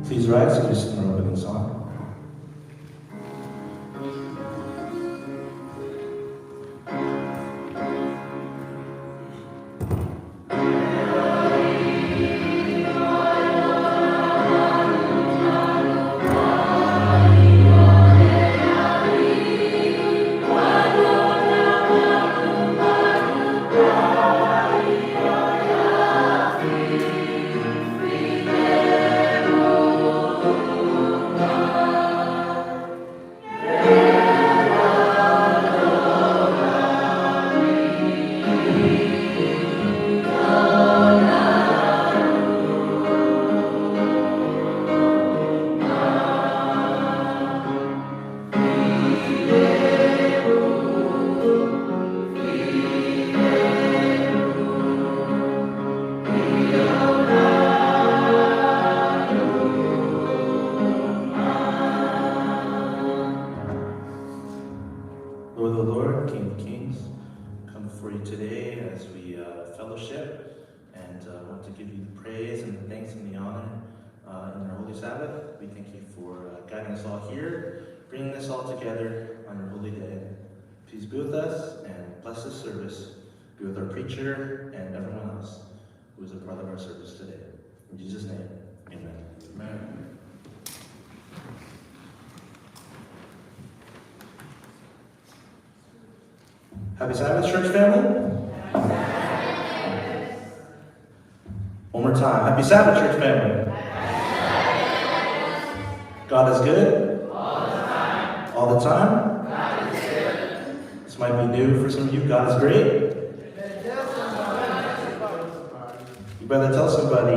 Please rise for this opening song. Oh give you the praise and the thanks and the honor in our Holy Sabbath. We thank you for guiding us all here, bringing us all together on your holy day. Please be with us and bless this service. Be with our preacher and everyone else who is a part of our service today. In Jesus' name, amen. Amen. Happy Sabbath, church family. Happy Sabbath. One more time. Happy Sabbath, church family. Happy Sabbath. God is good. All the time. All the time. God is good. This might be new for some of you. God is great. You better tell somebody.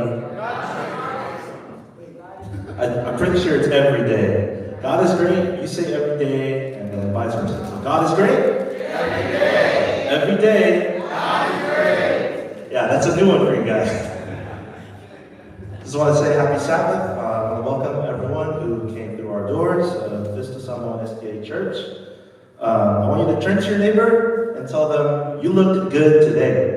I'm pretty sure it's every day. God is great. You say every day, and then vice versa. So God is great. Every day. Every day. God is great. Yeah, that's a new one for you guys. Just want to say happy Sabbath. I want to welcome everyone who came through our doors of Vista Samoan SDA Church. I want you to turn to your neighbor and tell them, you look good today.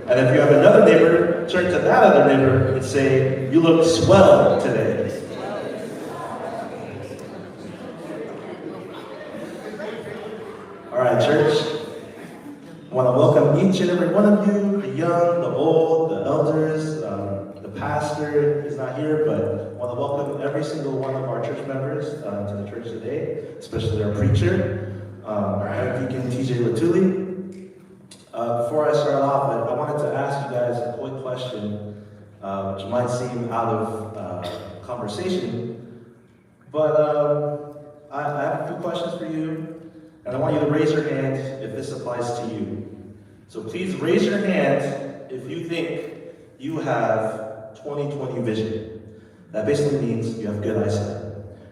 And if you have another neighbor, turn to that other neighbor and say, you look swell today. All right, church. I want to welcome each and every one of you, the young, the old, the elders, the pastor is not here, but I want to welcome every single one of our church members to the church today, especially our preacher, our head deacon, TJ Latuli. Before I start off, I wanted to ask you guys a quick question, which might seem out of conversation, but I have a few questions for you. And I want you to raise your hand if this applies to you. So please raise your hand if you think you have 20/20 vision. That basically means you have good eyesight.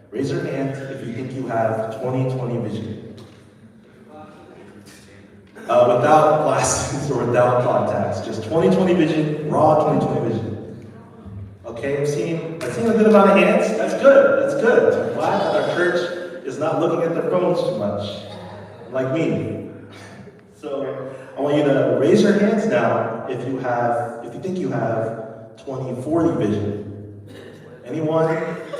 Raise your hand if you think you have 20/20 vision. Without glasses or without contacts, just 20/20 vision, raw 20/20 vision. Okay, I've seen a good amount of hands. That's good. That's good. I'm glad that our church is not looking at their phones too much. Like me. So I want you to raise your hands now if you think you have 20/40 vision. Anyone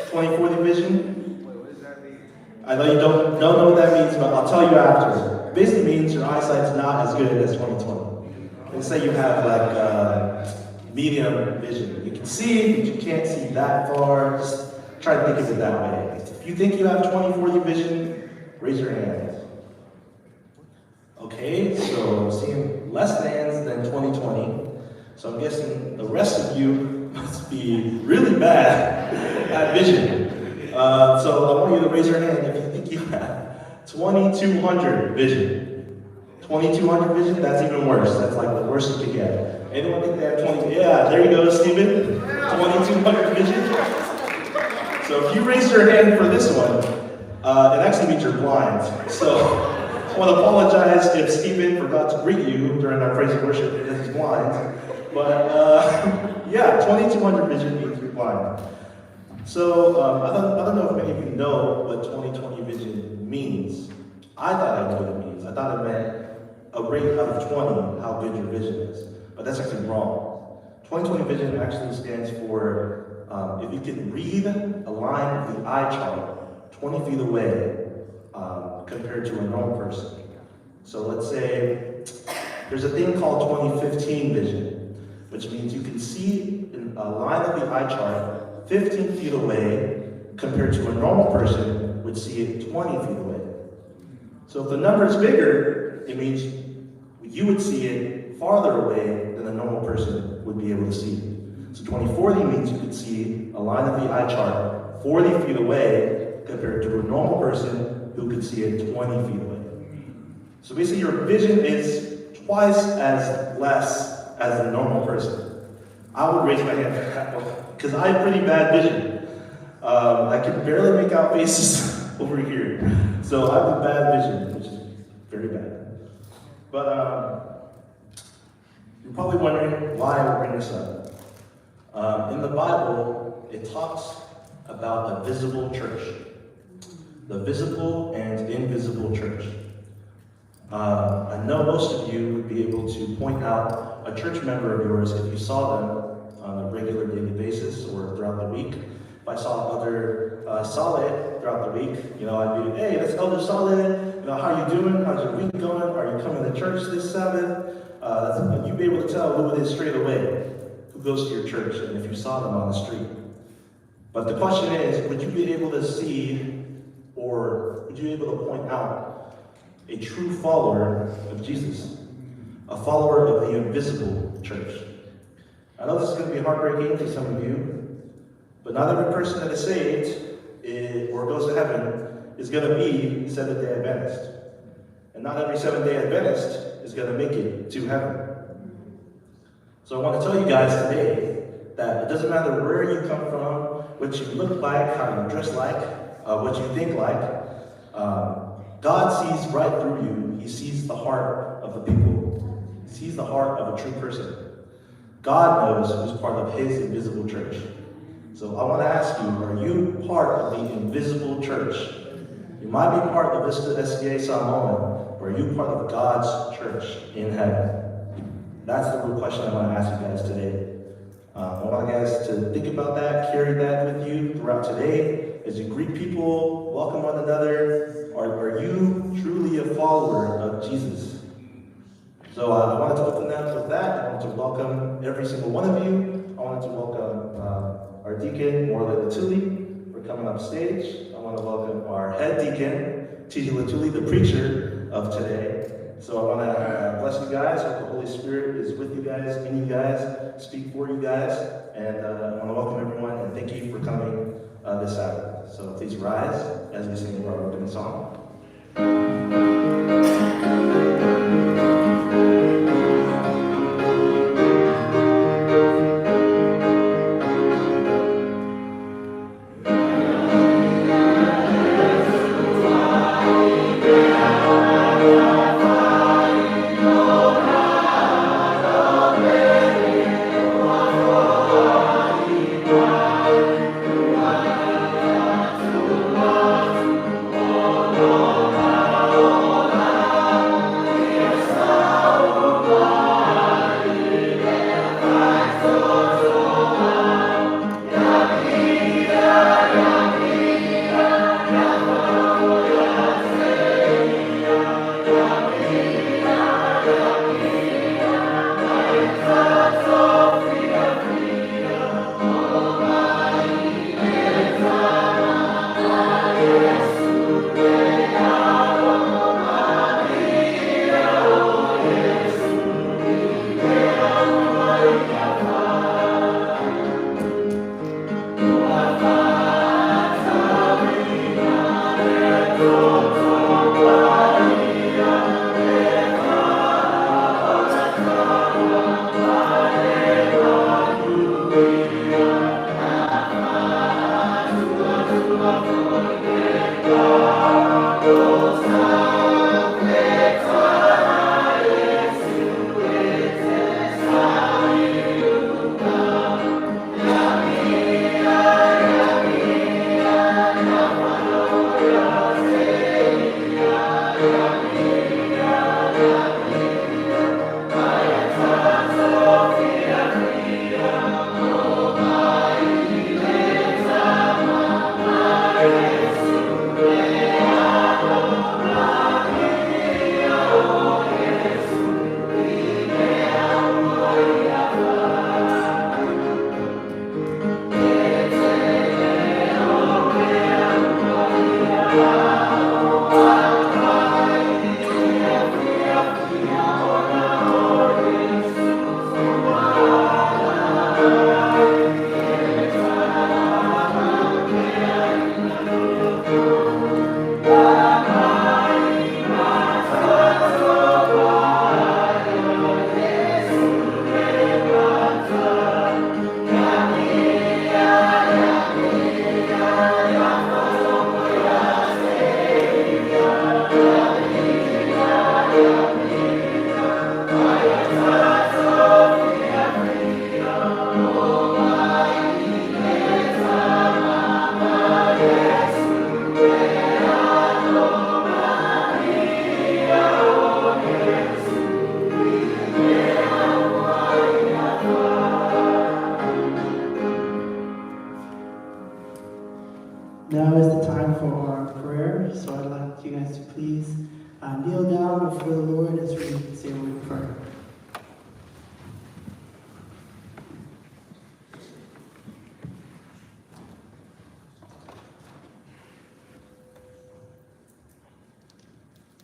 20/40 vision? Wait, what does that mean? I know you don't know what that means, but I'll tell you after. It basically means your eyesight's not as good as 20/20. Let's say you have like medium vision. You can see, but you can't see that far. Just try to think of it that way. If you think you have 20/40 vision, raise your hand. Okay, so I'm seeing less hands than 20/20. So I'm guessing the rest of you must be really bad at vision. So I want you to raise your hand if you think you have 2200 vision. 2200 vision, that's even worse. That's like the worst you could get. Anyone think they have 20? Yeah, there you go, Stephen. 2200 vision. So if you raise your hand for this one, it actually means you're blind. So I want to apologize if Stephen forgot to greet you during our praise and worship because he's blind. But yeah, 2200 vision means you're blind. So I don't know if many of you know what 20/20 vision means. I thought I knew what it means. I thought it meant a rate out of 20, how good your vision is. But that's actually wrong. 20/20 vision actually stands for if you can read a line of the eye chart 20 feet away, compared to a normal person. So let's say there's a thing called 20/15 vision, which means you can see a line of the eye chart 15 feet away compared to a normal person would see it 20 feet away. So if the number is bigger, it means you would see it farther away than a normal person would be able to see it. So 20/40 means you could see a line of the eye chart 40 feet away compared to a normal person who could see it 20 feet away. So basically your vision is twice as less as a normal person. I would raise my hand because I have pretty bad vision. I can barely make out faces over here. So I have a bad vision, which is very bad. But you're probably wondering why I bring this up. In the Bible, it talks about a visible church. The visible and invisible church. I know most of you would be able to point out a church member of yours, if you saw them on a regular daily basis or throughout the week, if I saw Elder Saleh throughout the week, I'd be, hey, that's Elder Saleh. How are you doing? How's your week going? Are you coming to church this Sabbath? You'd be able to tell who it is straight away, who goes to your church, and if you saw them on the street. But the question is, would you be able to see, or would you be able to point out a true follower of Jesus? A follower of the invisible church. I know this is going to be heartbreaking to some of you, but not every person that is saved or goes to heaven is going to be Seventh-day Adventist. And not every Seventh-day Adventist is going to make it to heaven. So I want to tell you guys today that it doesn't matter where you come from, what you look like, how you dress like, what you think like, God sees right through you. He sees the heart of the people. He sees the heart of a true person. God knows who's part of his invisible church. So I want to ask you, are you part of the invisible church? You might be part of Vista SDA Samoan, or are you part of God's church in heaven? That's the real question I want to ask you guys today. I want you guys to think about that, carry that with you throughout today. As you greet people, welcome one another, are you truly a follower of Jesus? So I wanted to open that with that. I wanted to welcome every single one of you. I wanted to welcome our deacon, Morley Latuli, for coming up stage. I want to welcome our head deacon, T.J. Latuli, the preacher of today. So I want to bless you guys. Hope the Holy Spirit is with you guys, in you guys, speak for you guys. And I want to welcome everyone and thank you for coming this Sabbath. So please rise as we sing our opening song.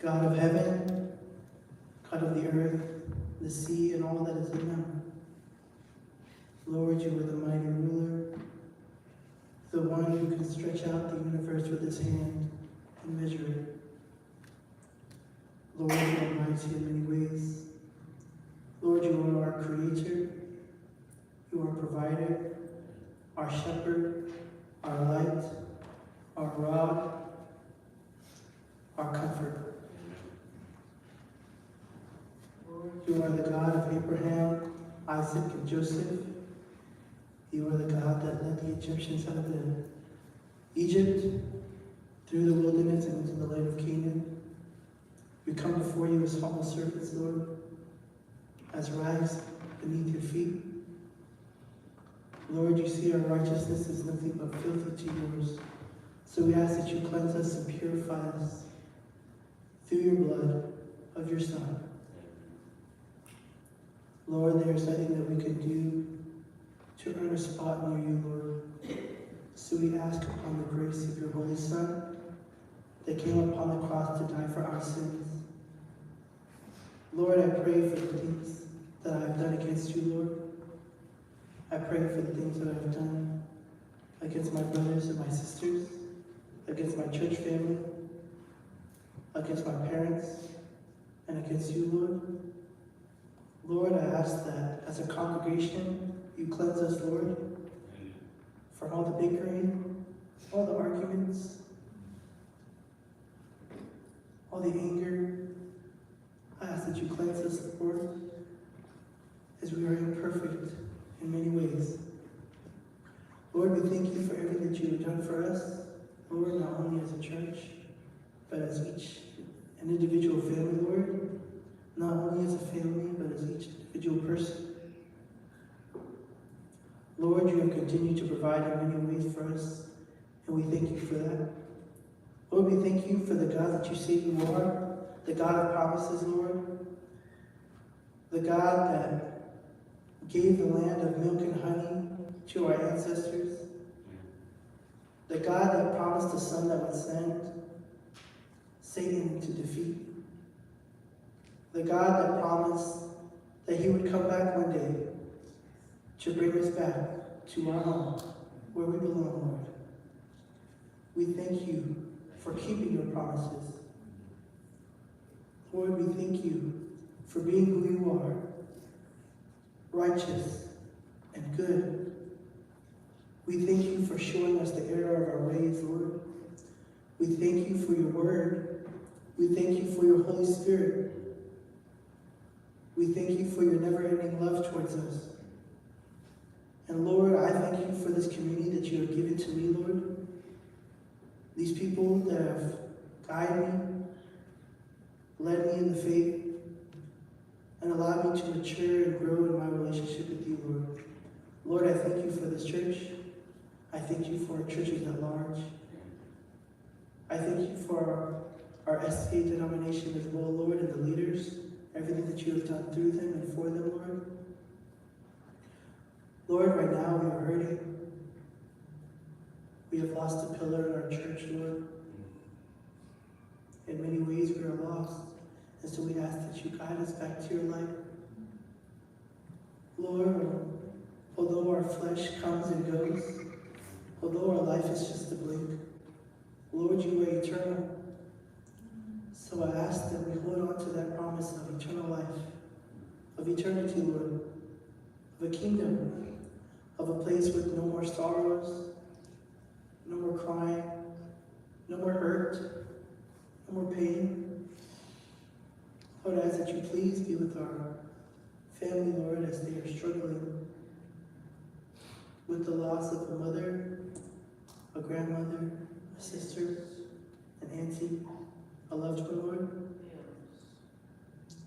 God of heaven, God of the earth, the sea, and all that is in them. Lord, you are the mighty ruler, the one who can stretch out the universe with his hand and measure it. Lord, you are mighty in many ways. Lord, you are our creator, you are our provider, our shepherd, our light, our rod, our comfort. You are the God of Abraham, Isaac, and Joseph. You are the God that led the Egyptians out of Egypt, through the wilderness and into the land of Canaan. We come before you as humble servants, Lord, as rags beneath your feet. Lord, you see our righteousness is nothing but filthy to yours. So we ask that you cleanse us and purify us through your blood of your Son. Lord, there is nothing that we can do to earn a spot near you, Lord. So we ask upon the grace of your Holy Son that came upon the cross to die for our sins. Lord, I pray for the things that I have done against you, Lord. I pray for the things that I have done against my brothers and my sisters, against my church family, against my parents, and against you, Lord. Lord, I ask that as a congregation, you cleanse us, Lord, from all the bickering, all the arguments, all the anger. I ask that you cleanse us, Lord, as we are imperfect in many ways. Lord, we thank you for everything that you have done for us, Lord, not only as a church, but as each an individual family, Lord, not only as a family, but as each individual person. Lord, you have continued to provide in many ways for us, and we thank you for that. Lord, we thank you for the God that you say you are, the God of promises, Lord, the God that gave the land of milk and honey to our ancestors, the God that promised a son that would send Satan to defeat, the God that promised that he would come back one day to bring us back to our home, where we belong, Lord. We thank you for keeping your promises. Lord, we thank you for being who you are, righteous and good. We thank you for showing us the error of our ways, Lord. We thank you for your word. We thank you for your Holy Spirit. We thank you for your never-ending love towards us. And Lord, I thank you for this community that you have given to me, Lord. These people that have guided me, led me in the faith, and allowed me to mature and grow in my relationship with you, Lord. Lord, I thank you for this church. I thank you for our churches at large. I thank you for our SDA denomination as well, Lord, and the leaders, everything that you have done through them and for them, Lord. Lord, right now we are hurting. We have lost a pillar in our church, Lord. In many ways we are lost. And so we ask that you guide us back to your light. Lord, although our flesh comes and goes, although our life is just a blink, Lord, you are eternal. So I ask that we hold on to that promise of eternal life, of eternity, Lord, of a kingdom, of a place with no more sorrows, no more crying, no more hurt, no more pain. Lord, I ask that you please be with our family, Lord, as they are struggling with the loss of a mother, a grandmother, a sister, an auntie, a loved one, Lord.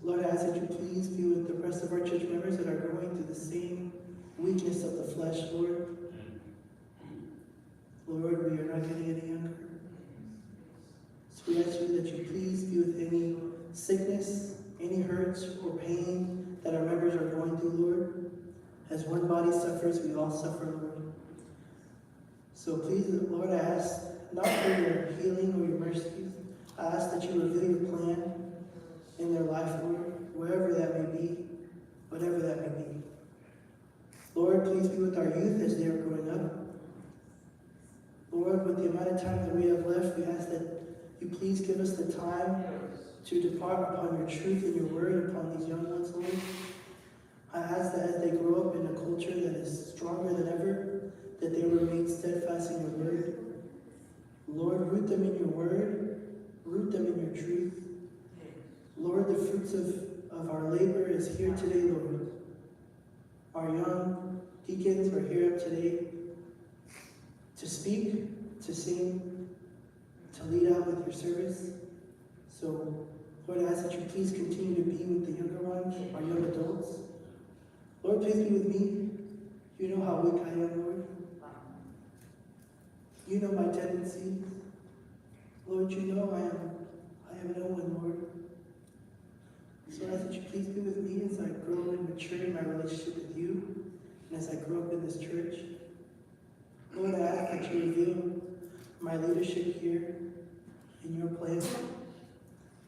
Lord, I ask that you please be with the rest of our church members that are going through the same weakness of the flesh, Lord. Lord, we are not getting any younger. So we ask you that you please be with any sickness, any hurts or pain that our members are going through, Lord. As one body suffers, we all suffer, Lord. So please, Lord, I ask not for your healing or your mercy, I ask that you reveal your plan in their life, Lord, wherever that may be, whatever that may be. Lord, please be with our youth as they are growing up. Lord, with the amount of time that we have left, we ask that you please give us the time to depart upon your truth and your word upon these young ones, Lord. I ask that as they grow up in a culture that is stronger than ever, that they remain steadfast in your word. Lord, root them in your word, root them in your truth. Lord, the fruits of our labor is here today, Lord. Our young deacons are here up today to speak, to sing, to lead out with your service. So, Lord, I ask that you please continue to be with the younger ones, our young adults. Lord, please be with me. You know how weak I am, Lord. You know my tendencies. Lord, you know I am no one, Lord. So I ask that you please be with me as I grow and mature in my relationship with you, and as I grow up in this church. Lord, I ask that you reveal my leadership here in your plan.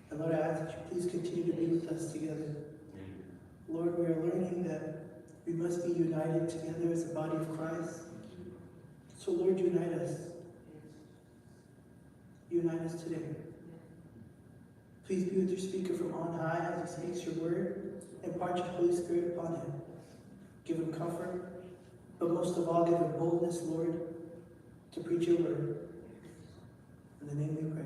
And Lord, I ask that you please continue to be with us together. Lord, we are learning that we must be united together as a body of Christ. So Lord, unite us. Unite us today. Please be with your speaker from on high as he speaks your word. Impart your Holy Spirit upon him. Give him comfort, but most of all, give him boldness, Lord, to preach your word. In the name we pray.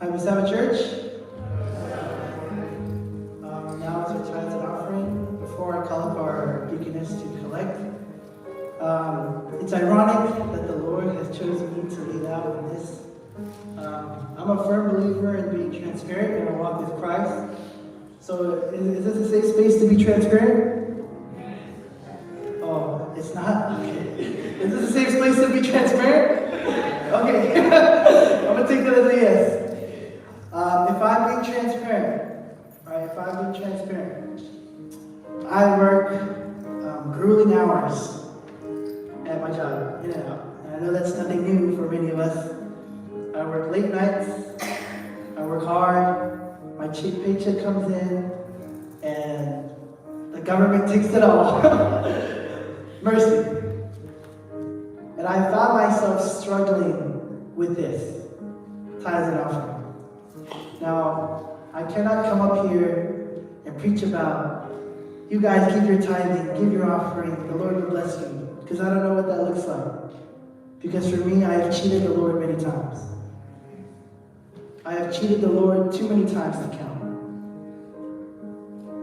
Hi, Vista Samoan Church. Now is our tithes and offering. Before I call up our deaconess to collect, it's ironic that the Lord has chosen me to lead out in this. I'm a firm believer in being transparent in our walk with Christ. So is this a safe space to be transparent? Oh, it's not? Okay. Is this a safe space to be transparent? Okay. I'm going to take that as a yes. If I'm being transparent, right? If I'm being transparent, I work grueling hours at my job, in and out. And I know that's nothing new for many of us. I work late nights, I work hard, my paycheck comes in, and the government takes it all. Mercy. And I found myself struggling with this, tithes and offering. Now, I cannot come up here and preach about, you guys give your tithing, give your offering, the Lord will bless you, because I don't know what that looks like. Because for me, I have cheated the Lord many times. I have cheated the Lord too many times to count.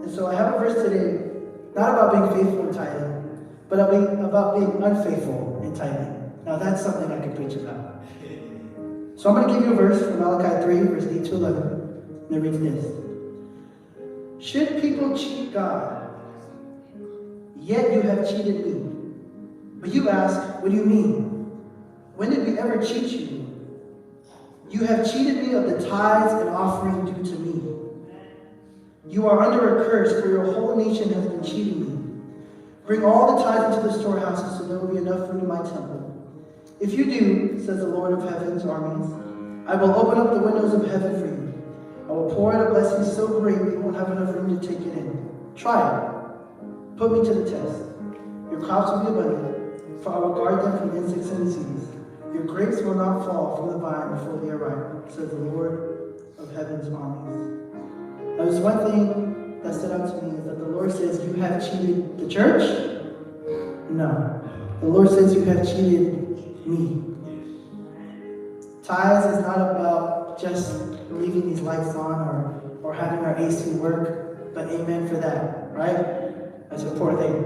And so I have a verse today, not about being faithful in tithing, but about being unfaithful in tithing. Now that's something I could preach about. So I'm going to give you a verse from Malachi 3, verse 8 to 11, and it reads this. Should people cheat God, yet you have cheated me? But you ask, what do you mean? When did we ever cheat you? You have cheated me of the tithes and offering due to me. You are under a curse, for your whole nation has been cheating me. Bring all the tithes into the storehouses, so there will be enough food in my temple. If you do, says the Lord of heaven's armies, I will open up the windows of heaven for you. I will pour out a blessing so great you won't have enough room to take it in. Try it. Put me to the test. Your crops will be abundant, for I will guard them from insects and disease. Your grapes will not fall from the vine before they are ripe, says the Lord of heaven's armies. Now, there's one thing that stood out to me is that the Lord says, you have cheated the church? No. The Lord says, you have cheated me. Tithes is not about just leaving these lights on or having our AC work, but amen for that, right? That's an important thing.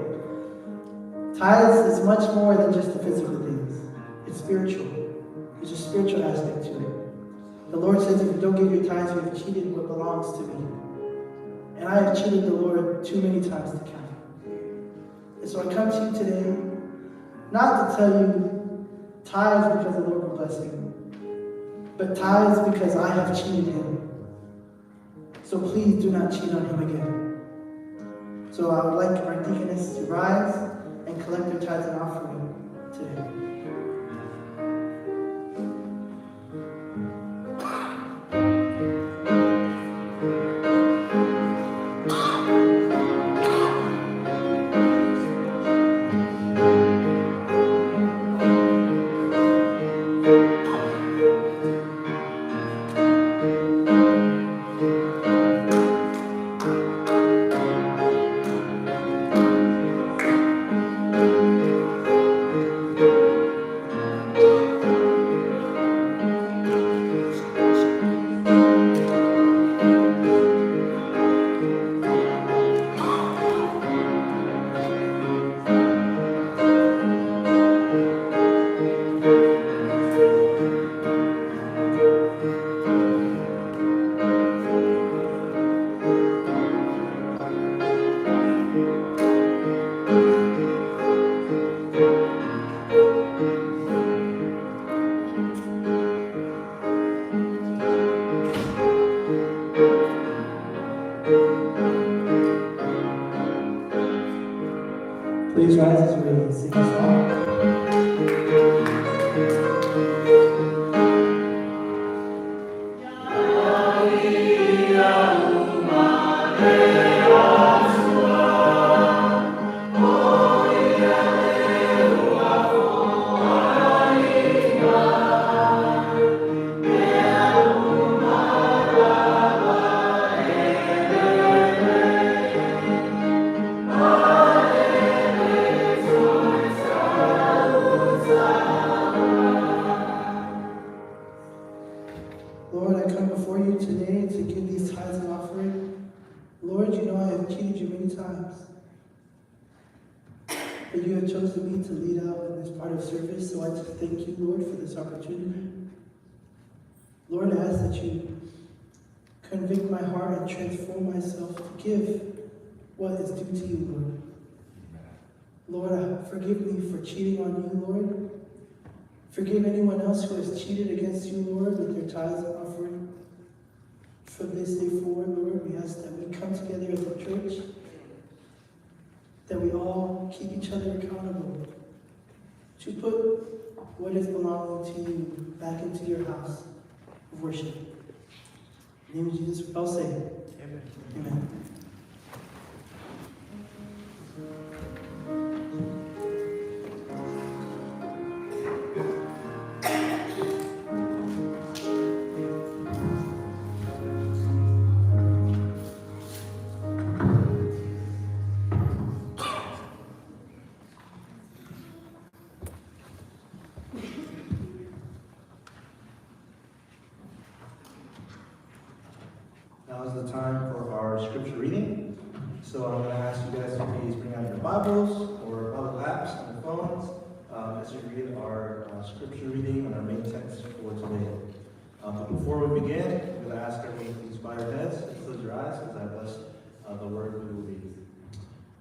Tithes is much more than just the physical things. It's spiritual. There's a spiritual aspect to it. The Lord says, if you don't give your tithes, you have cheated what belongs to me. And I have cheated the Lord too many times to count. And so I come to you today, not to tell you tithes because the Lord will bless you, but tithes because I have cheated him. So please do not cheat on him again. So I would like our deaconess to rise and collect their tithes and offering today. Please rise as we sing a song. Lord, I come before you today to give these tithes and offering. Lord, you know I have cheated you many times. But you have chosen me to lead out in this part of service, so I just thank you, Lord, for this opportunity. Lord, I ask that you convict my heart and transform myself to give what is due to you, Lord. Lord, forgive me for cheating on you, Lord. Forgive anyone else who has cheated against you, Lord, with their tithes and offering. From this day forward, Lord, we ask that we come together as a church, that we all keep each other accountable, to put what is belonging to you back into your house of worship. In the name of Jesus, we all say, Amen. Amen. Now is the time for our scripture reading. So I'm going to ask you guys to please bring out your Bibles or Bible apps on your phones as we read our scripture reading and our main text for today. But before we begin, I'm going to ask everyone to please bow your heads and close your eyes as I bless the word we will read.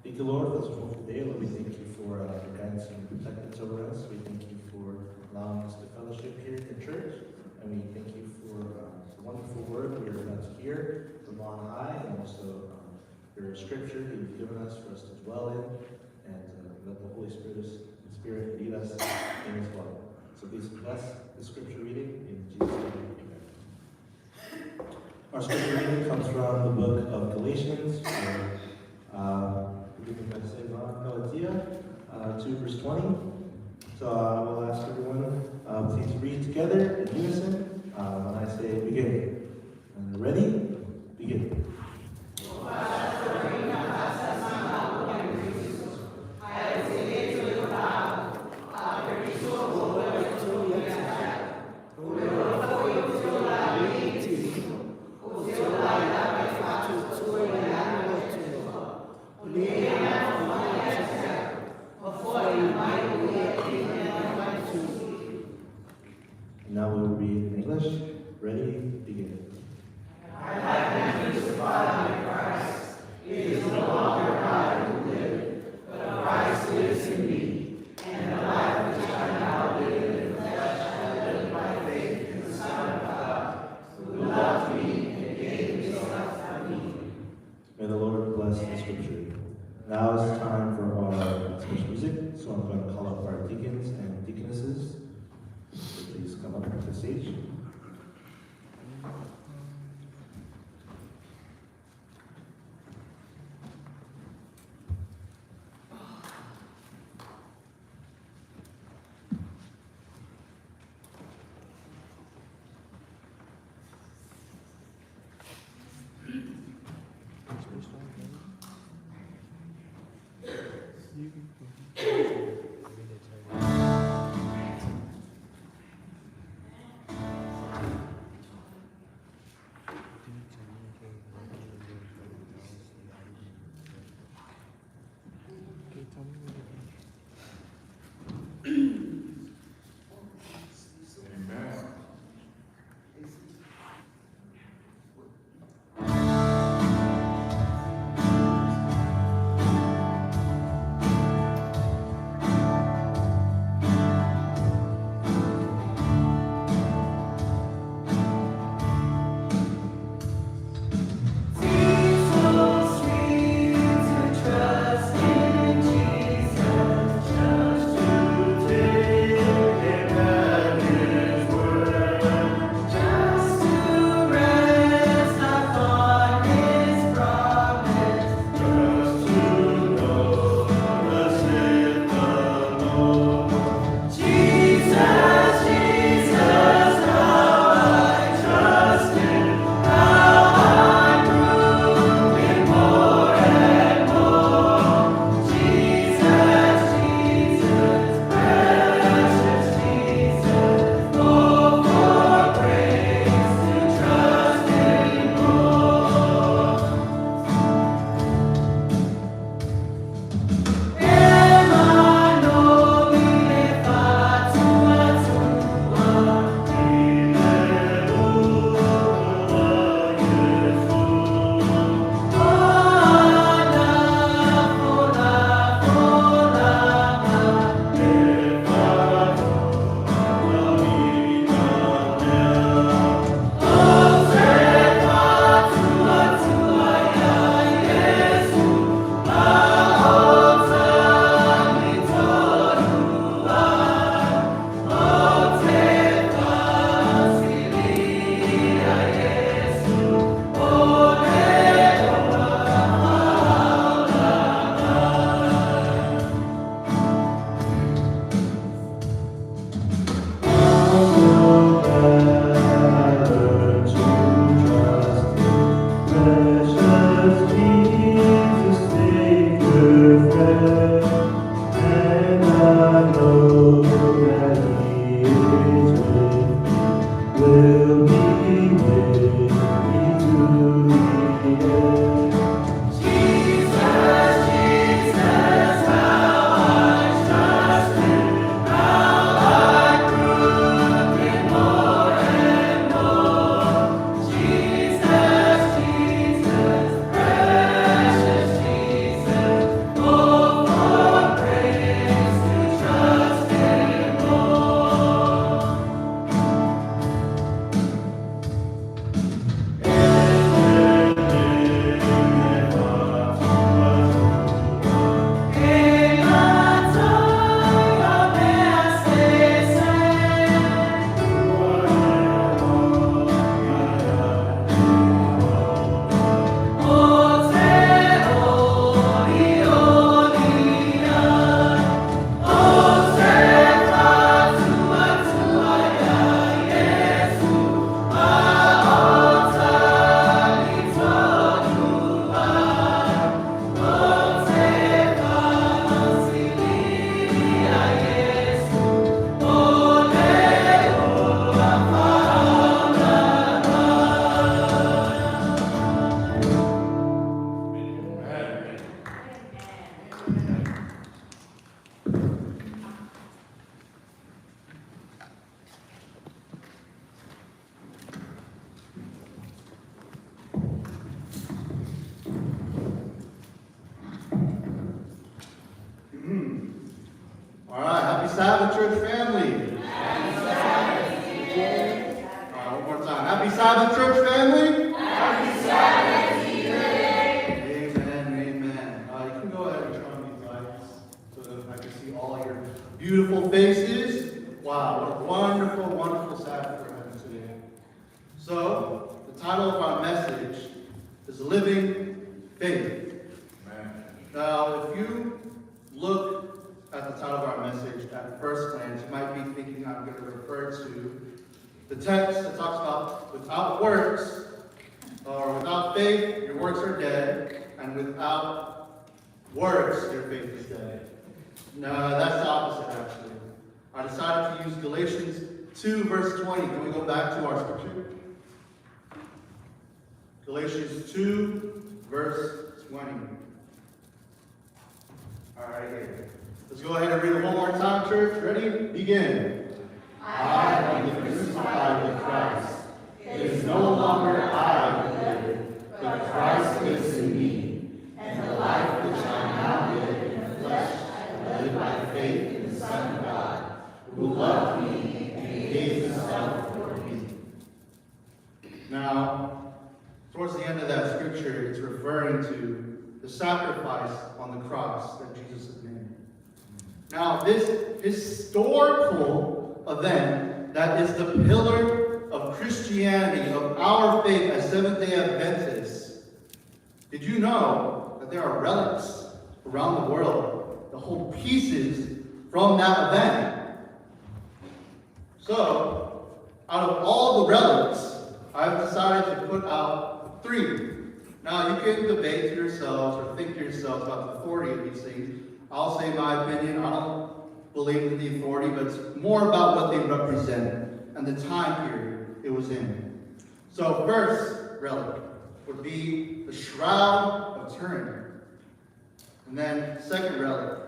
Thank you, Lord, for this wonderful day. Lord, we thank you for your guidance and protections over us. We thank you for allowing us to fellowship here in church. And we thank you for the wonderful word we are about to hear from on high, and also your scripture that you've given us for us to dwell in, and let the Holy Spirit lead us in as well. So please bless the scripture reading in Jesus' name. Amen. Our scripture reading comes from the book of Galatians, or, 2 verse 20. So I will ask everyone, please read together in unison when I say begin. Ready? Begin. Now we will read in English. Ready? Begin. May the Lord bless the scripture. Now is time for our special music, so I'm going to call up our deacons and deaconesses. So please come up to the stage. All right, happy Sabbath, church family. Happy Sabbath, dear. All right, one more time. Happy Sabbath, church family. Happy Sabbath, dear. Amen, amen. You can go ahead and turn on these lights so that I can see all your beautiful faces. Wow, what a wonderful, wonderful Sabbath we're having today. So, the title of our message is Living Faith. Amen. Now, if you look at the title of our message at first glance, you might be thinking I'm going to refer to the text that talks about without works, or without faith, your works are dead, and without works, your faith is dead. No, that's the opposite, actually. I decided to use Galatians 2, verse 20. Can we go back to our scripture? Galatians 2, verse 20. All right, here. Let's go ahead and read it one more time, church. Ready? Begin. I am crucified with Christ. It is no longer I who live, but Christ lives in me. And the life which I now live in the flesh, I live by faith in the Son of God, who loved me and gave himself for me. Now, towards the end of that scripture, it's referring to the sacrifice on the cross that Jesus had made. Now, this historical event that is the pillar of Christianity, of our faith as Seventh-day Adventists, did you know that there are relics around the world that hold pieces from that event? So, out of all the relics, I've decided to put out 3. Now, you can debate to yourselves or think to yourselves about the authority of these things. I'll say my opinion. I don't believe in the authority, but it's more about what they represent and the time period it was in. So, first relic would be the Shroud of Turin. And then, second relic,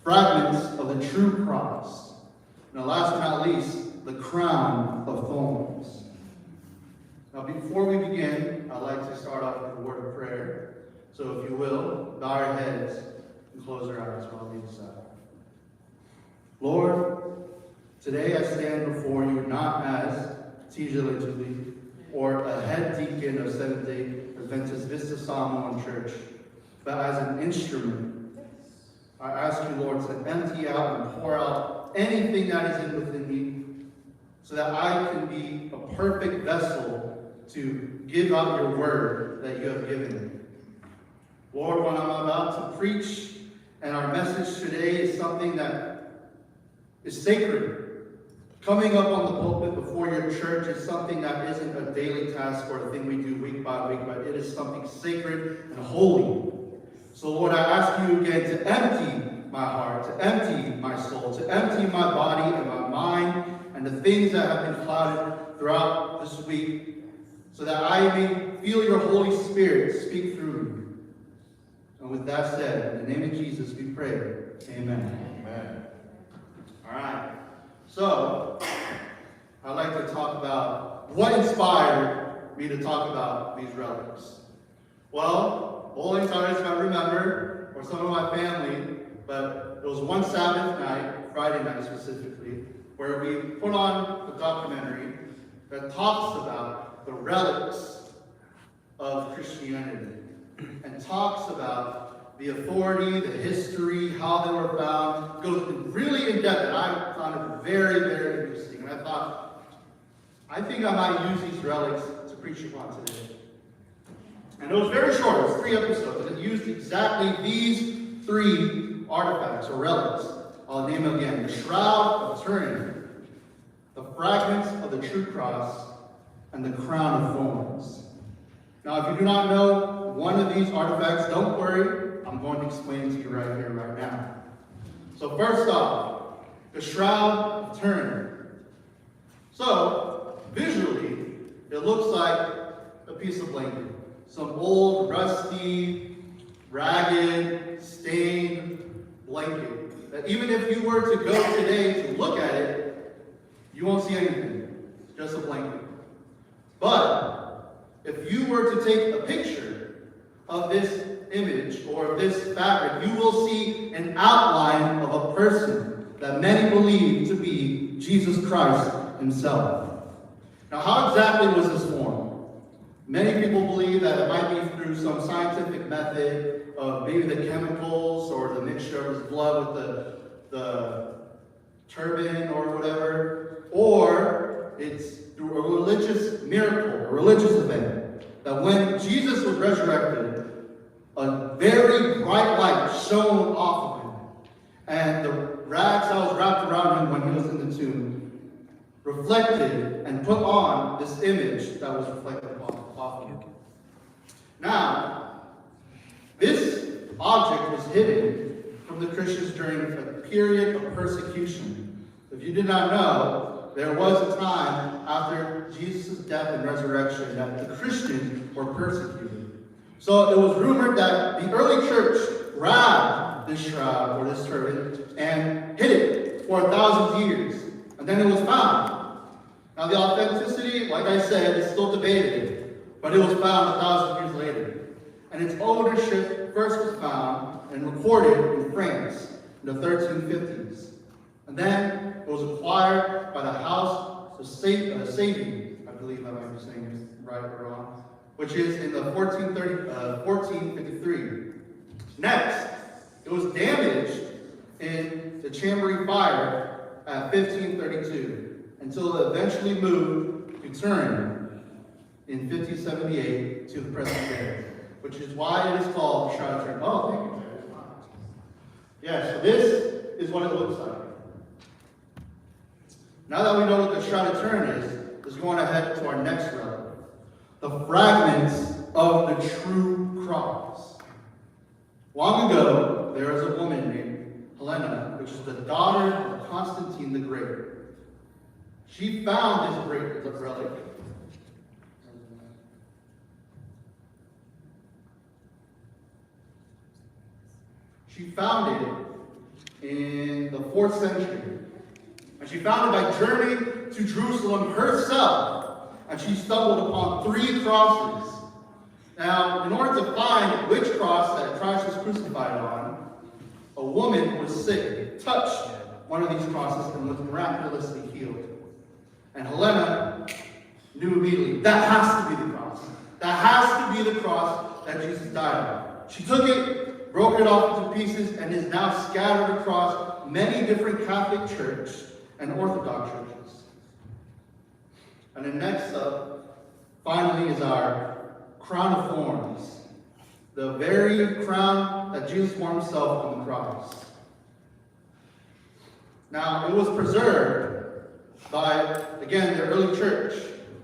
fragments of the true cross. Now, last but not least, the crown of thorns. Now, before we begin, I'd like to start off with a word of prayer. So, if you will, bow your heads and close your eyes while we decide. Lord, today I stand before you not as Teacher Lituli or a head deacon of Seventh-day Adventist Vista Samoan Church, but as an instrument. I ask you, Lord, to empty out and pour out anything that is within me so that I can be a perfect vessel to give out your word that you have given me. Lord, when I'm about to preach, and our message today is something that is sacred. Coming up on the pulpit before your church is something that isn't a daily task or a thing we do week by week, but it is something sacred and holy. So Lord, I ask you again to empty my heart, to empty my soul, to empty my body and my mind and the things that have been clouded throughout this week, so that I may feel your Holy Spirit speak through me. And with that said, in the name of Jesus we pray. Amen. Amen. All right. So, I'd like to talk about what inspired me to talk about these relics. Well, bowling times I remember, or some of my family, but it was one Sabbath night, Friday night specifically, where we put on a documentary that talks about the relics of Christianity and talks about the authority, the history, how they were found. It goes really in depth, and I found it very, very interesting. And I thought, I think I might use these relics to preach upon today. And it was very short, it was 3 episodes, and it used exactly these 3 artifacts or relics. I'll name them again: the Shroud of Turin, the fragments of the true cross, and the crown of thorns. Now, if you do not know one of these artifacts, don't worry. I'm going to explain to you right here, right now. So first off, the Shroud of Turin. So, visually, it looks like a piece of blanket. Some old, rusty, ragged, stained blanket. That even if you were to go today to look at it, you won't see anything. It's just a blanket. But if you were to take a picture of this image or of this fabric, you will see an outline of a person that many believe to be Jesus Christ himself. Now, how exactly was this formed? Many people believe that it might be through some scientific method of maybe the chemicals or the mixture of his blood with the turban or whatever, or it's through a religious miracle, a religious event, that when Jesus was resurrected, a very bright light shone off of him, and the rags that was wrapped around him when he was in the tomb reflected and put on this image that was reflected off of him. Now, this object was hidden from the Christians during a period of persecution. If you did not know, there was a time after Jesus' death and resurrection that the Christians were persecuted. So it was rumored that the early church grabbed this shroud or this turban and hid it for 1,000 years. And then it was found. Now the authenticity, like I said, is still debated, but it was found 1,000 years later. And its ownership first was found and recorded in France in the 1350s. And then it was acquired by the House of Saving, I believe I might be saying this right or wrong, which is in the 1453. Next, it was damaged in the Chambéry fire at 1532 until it eventually moved to Turin in 1578 to the present day, which is why it is called the Shroud of Turin. Oh, thank you. Yeah, so this is what it looks like. Now that we know what the Shroud of Turin is, let's go on ahead to our next relic. The fragments of the true cross. Long ago, there was a woman named Helena, which is the daughter of Constantine the Great. She found this great relic. She found it in the 4th century. And she found it by journeying to Jerusalem herself. And she stumbled upon 3 crosses. Now, in order to find which cross that Christ was crucified on, a woman who was sick touched one of these crosses and was miraculously healed. And Helena knew immediately, that has to be the cross. That has to be the cross that Jesus died on. She took it, broke it off into pieces, and is now scattered across many different Catholic churches and Orthodox churches. And then next up, finally, is our crown of thorns. The very crown that Jesus wore himself on the cross. Now, it was preserved by, again, the early church.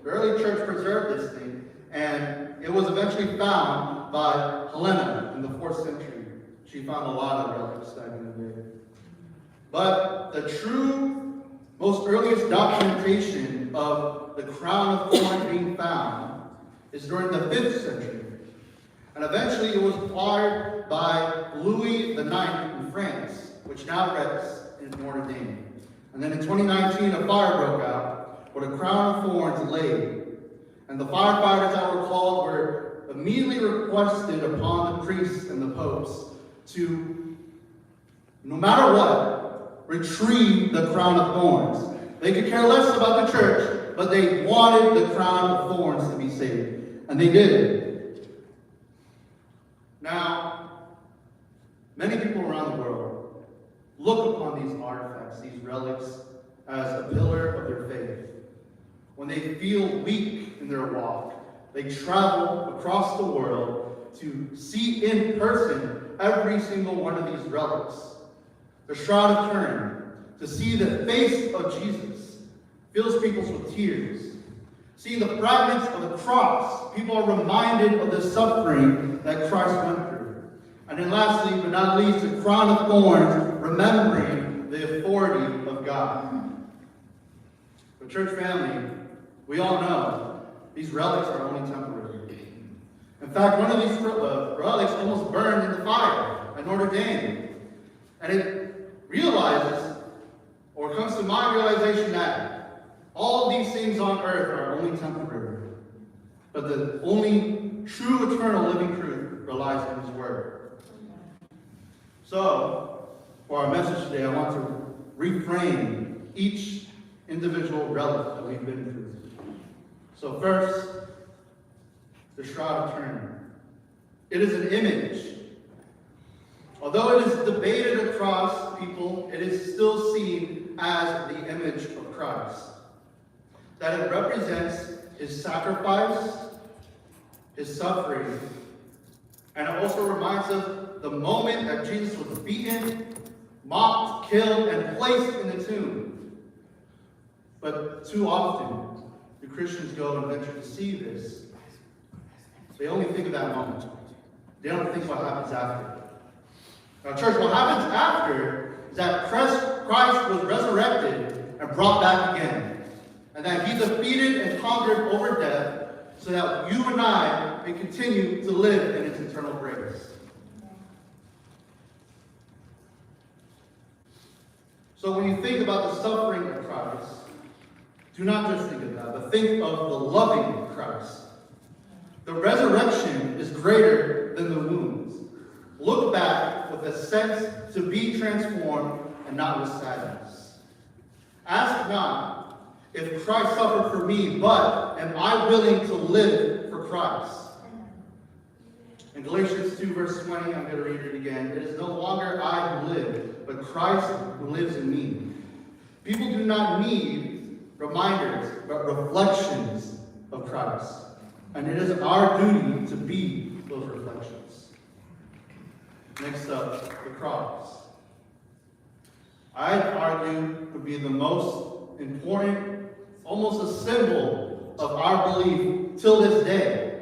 The early church preserved this thing, and it was eventually found by Helena in the 4th century. She found a lot of relics back in the day. But the true, most earliest documentation of the crown of thorns being found is during the 5th century. And eventually it was acquired by Louis IX in France, which now rests in Notre Dame. And then in 2019, a fire broke out where the crown of thorns lay. And the firefighters that were called were immediately requested upon the priests and the popes to, no matter what, retrieve the crown of thorns. They could care less about the church, but they wanted the crown of thorns to be saved. And they did. Now, many people around the world look upon these artifacts, these relics, as a pillar of their faith. When they feel weak in their walk, they travel across the world to see in person every single one of these relics. The Shroud of Turin, to see the face of Jesus, fills people with tears. Seeing the fragments of the cross, people are reminded of the suffering that Christ went through. And then lastly, but not least, the crown of thorns, remembering the authority of God. But church family, we all know these relics are only temporary. In fact, one of these relics almost burned in the fire at Notre Dame. And it realizes, or comes to my realization, that all these things on earth are only temporary. But the only true, eternal, living truth relies on His Word. So, for our message today, I want to reframe each individual relic that we've been through. So first, the Shroud of Turin. It is an image. Although it is debated across people, it is still seen as the image of Christ. That it represents his sacrifice, his suffering, and it also reminds us the moment that Jesus was beaten, mocked, killed, and placed in the tomb. But too often, do Christians go and venture to see this. They only think of that moment. They don't think what happens after. Now, church, what happens after is that Christ was resurrected and brought back again. And that he defeated and conquered over death so that you and I may continue to live in its eternal grace. So when you think about the suffering of Christ, do not just think of that, but think of the loving Christ. The resurrection is greater than the wounds. Look back with a sense to be transformed and not with sadness. Ask not if Christ suffered for me, but am I willing to live for Christ? In Galatians 2 verse 20, I'm going to read it again. It is no longer I who live, but Christ who lives in me. People do not need reminders, but reflections of Christ. And it is our duty to be those reflections. Next up, the cross. I'd argue would be the most important, almost a symbol of our belief till this day.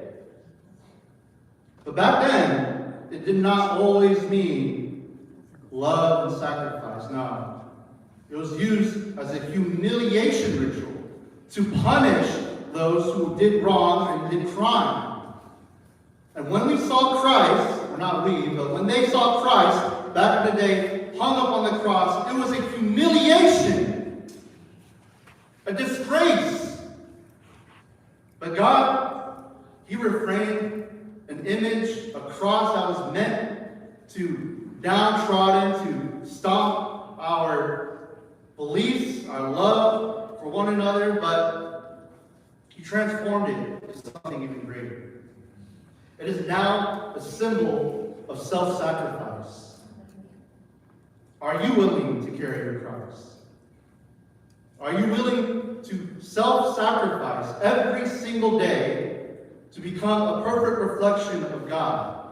But back then, it did not always mean love and sacrifice. No. It was used as a humiliation ritual to punish those who did wrong and did crime. And when we saw Christ, or not we, but when they saw Christ back in the day, hung up on the cross, it was a humiliation, a disgrace. But God, he refrained an image, a cross that was meant to downtrodden, to stomp our beliefs, our love for one another, but he transformed it into something even greater. It is now a symbol of self-sacrifice. Are you willing to carry your cross? Are you willing to self-sacrifice every single day to become a perfect reflection of God?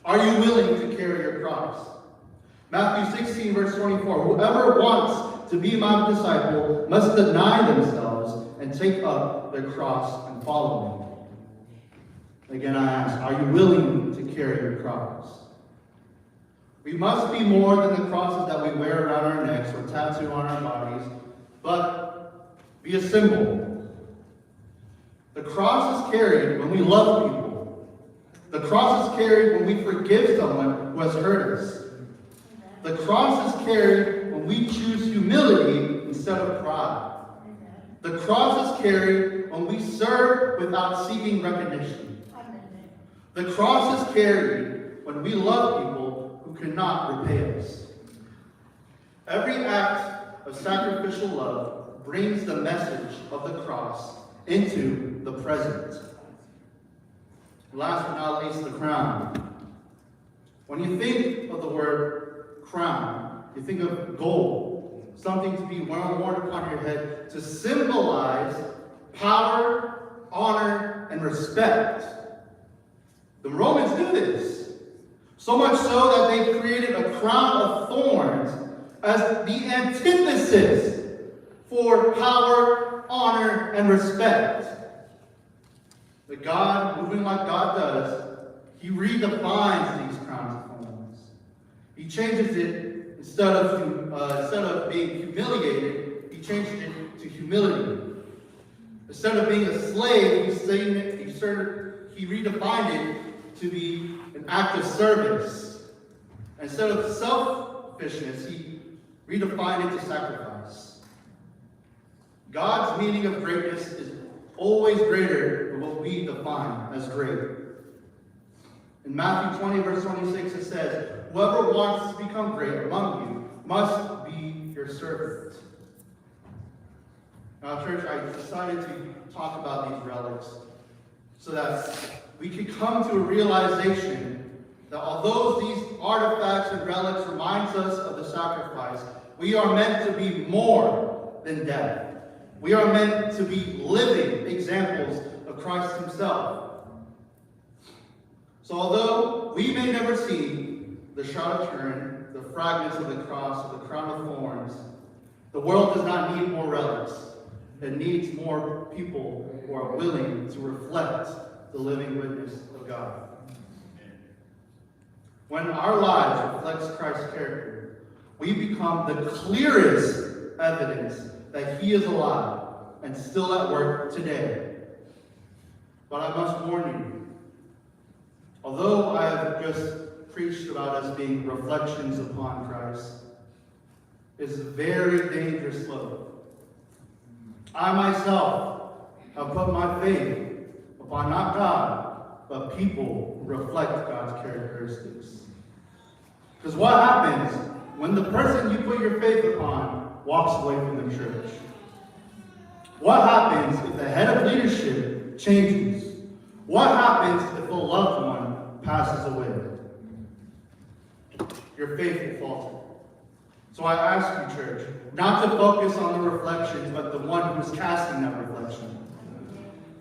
Are you willing to carry your cross? Matthew 16, verse 24, whoever wants to be my disciple must deny themselves and take up their cross and follow me. Again, I ask, are you willing to carry your cross? We must be more than the crosses that we wear around our necks or tattoo on our bodies, but be a symbol. The cross is carried when we love people. The cross is carried when we forgive someone who has hurt us. The cross is carried when we choose humility instead of pride. The cross is carried when we serve without seeking recognition. The cross is carried when we love people who cannot repay us. Every act of sacrificial love brings the message of the cross into the present. Last but not least, the crown. When you think of the word crown, you think of gold, something to be worn upon your head to symbolize power, honor, and respect. The Romans do this, so much so that they created a crown of thorns as the antithesis for power, honor, and respect. But God, moving like God does, he redefines these crowns of thorns. He changes it, instead of being humiliated, he changes it to humility. Instead of being a slave, he redefined it to be an act of service. Instead of selfishness, he redefined it to sacrifice. God's meaning of greatness is always greater than what we define as great. In Matthew 20, verse 26, it says, whoever wants to become great among you must be servant. Now, church, I decided to talk about these relics so that we could come to a realization that although these artifacts and relics reminds us of the sacrifice, we are meant to be more than death. We are meant to be living examples of Christ himself. So although we may never see the shroud of Turin, the fragments of the cross, or the crown of thorns, the world does not need more relics. It needs more people who are willing to reflect the living witness of God. When our lives reflect Christ's character, we become the clearest evidence that he is alive and still at work today. But I must warn you, although I have just preached about us being reflections upon Christ, it's a very dangerous slope. I myself have put my faith upon not God, but people who reflect God's characteristics. Because what happens when the person you put your faith upon walks away from the church? What happens if the head of leadership changes? What happens if a loved one passes away? Your faith will falter. So I ask you, church, not to focus on the reflections, but the one who is casting that reflection.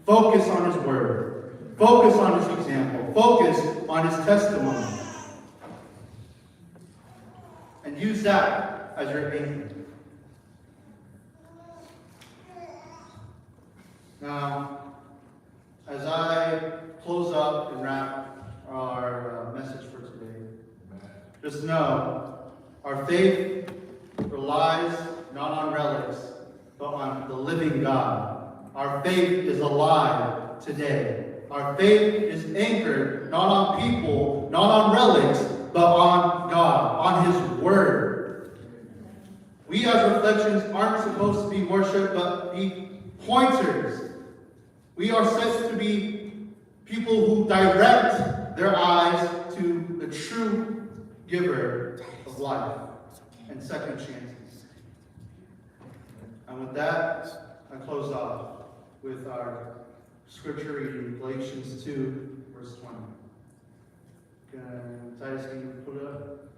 Focus on his word. Focus on his example. Focus on his testimony. And use that as your anchor. Now, as I close up and wrap our message for today, just know our faith relies not on relics, but on the living God. Our faith is alive today. Our faith is anchored not on people, not on relics, but on God, on his word. We as reflections aren't supposed to be worship, but be pointers. We are set to be people who direct their eyes to the true giver of life and second chances. And with that, I close off with our scripture reading, Galatians 2, verse 20. Titus, can you put it up?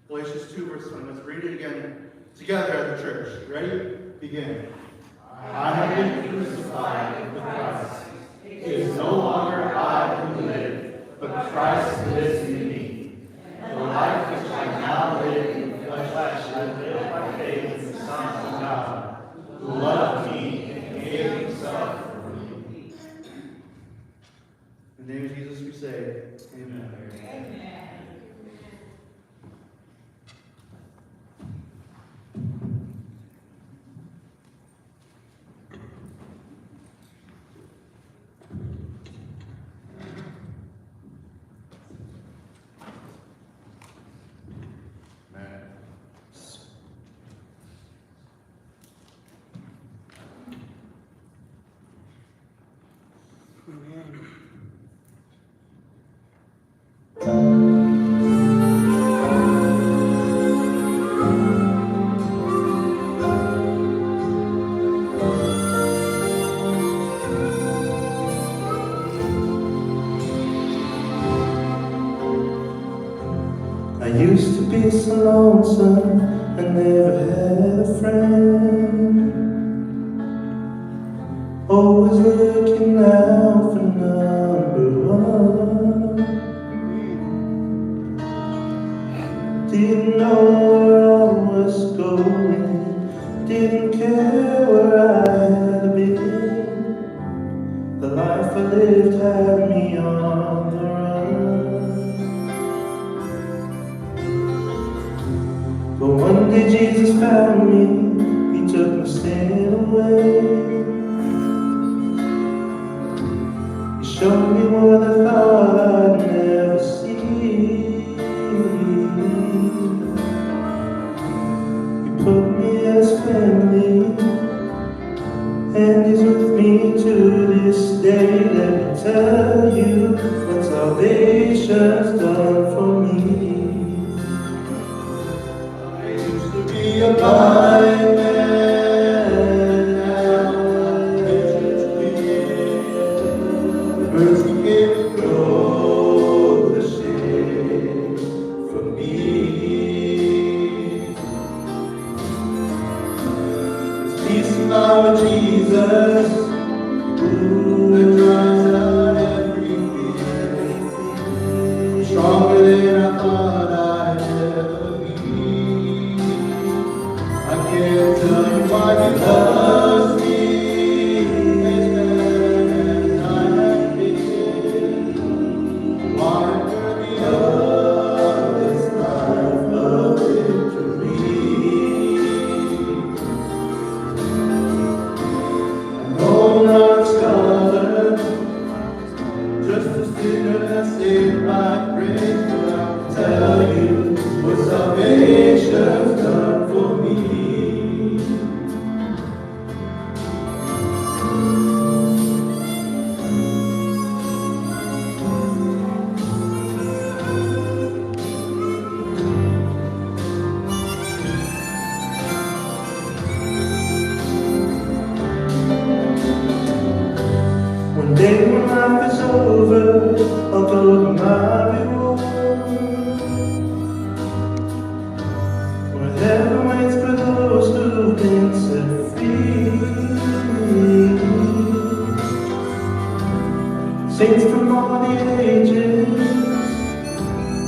Galatians 2, verse 20. Let's read it again together as a church. Ready? Begin. I have been crucified with Christ. It is no longer I who live, but Christ lives in me. And the life which I now live in the flesh, I live by faith in the Son of God, who loved me and gave himself for me. In the name of Jesus we say, amen. Amen. Amen. I used to be so lonesome, I never had a friend. Always looking out for number one. Didn't know where I was going, didn't care where I had been. The life I lived had me on the run. But one day Jesus found me, he took my sin away. He showed me what I thought I'd never see. He put me as family, and he's with me to this day. Let me tell you what salvation's done for me. I used to be a blind man, now my vision's clear. Mercy came and drove the shame from me. There's peace in our Jesus, that drives out every fear. Stronger than I thought I'd ever be. I can't tell you why He loves me as bad as I have been. Why I'm worthy of this life of victory. I know I'm not a scholar, just a sinner that's saved by grace, but I can tell you what salvation's done for me. One day when life is over, I'll go to my reward, where heaven waits for those who've been set free. Saints from all the ages,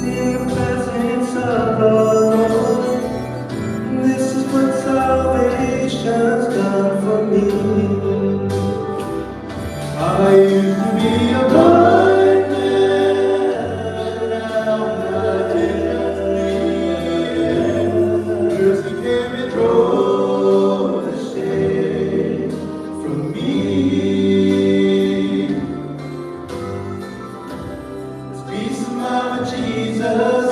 in the presence of our Lord. This is what salvation's done for me. I used to be a blind man, but now my vision's clear. Mercy came and drove the shame from me. There's peace in my Jesus,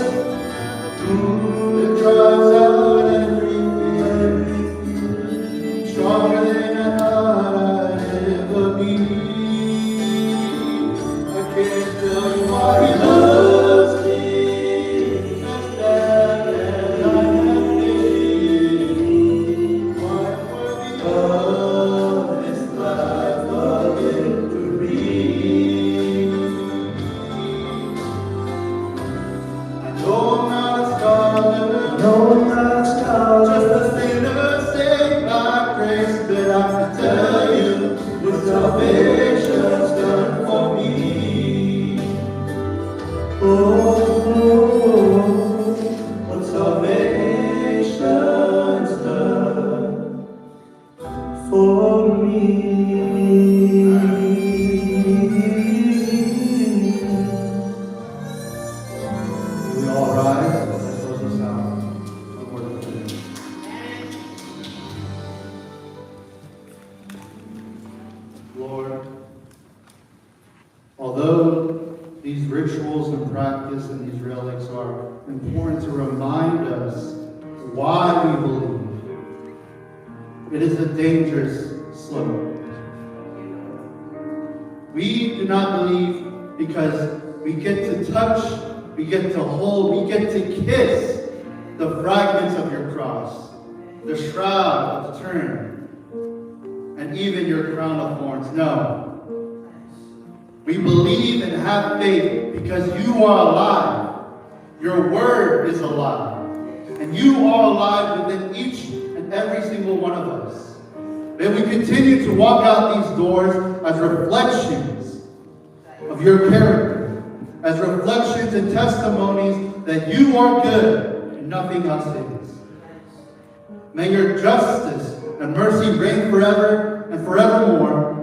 that drives out every fear. Stronger than I thought I'd ever be. I can't tell you why He loves me as bad as I have been. Why I'm worthy of this life of victory. I know I'm not a scholar, just a sinner saved by grace, but I can tell you what salvation's done for me. Oh, what salvation's done for me. We all rise as I close this out. One more thing. Lord, although these rituals and practice and these relics are important to remind us why we believe, it is a dangerous slope. We do not believe because we get to touch, we get to hold, we get to kiss the fragments of your cross, the shroud of the turn, and even your crown of thorns. No. We believe and have faith because you are alive. Your word is alive. And you are alive within each and every single one of us. May we continue to walk out these doors as reflections of your character, as reflections and testimonies that you are good and nothing else is. May your justice and mercy reign forever and forevermore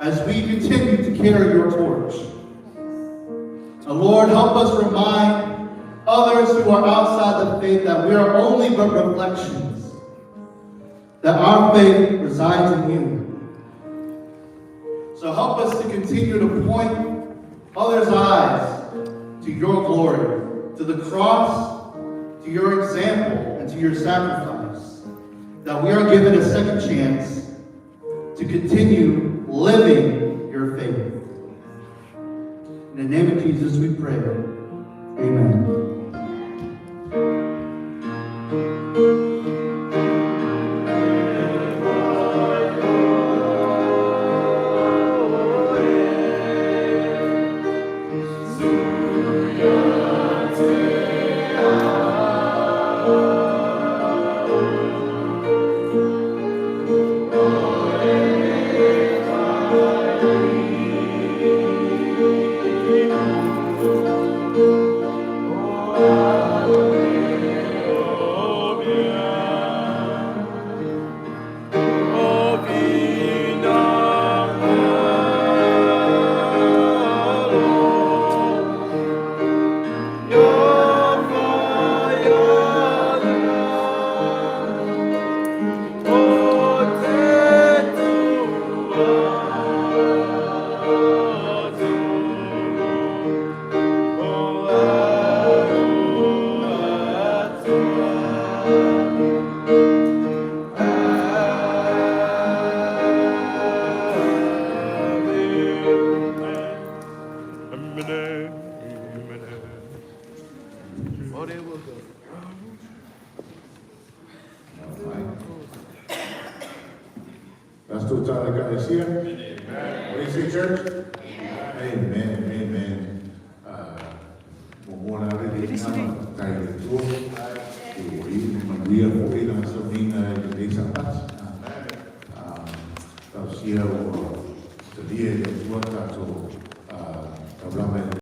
as we continue to carry your torch. And Lord, help us remind others who are outside the faith that we are only but reflections, that our faith resides in you. So help us to continue to point others' eyes to your glory, to the cross, to your example, and to your sacrifice, that we are given a second chance to continue living your faith. In the name of Jesus we pray. Amen. That's to tell the Ecclesia. What do you say, church? Amen. Amen. Buona ridicolata, dai del tuo, e Maria fuori da Salmina e dei Sabbats. Sia o se dia del tuo tanto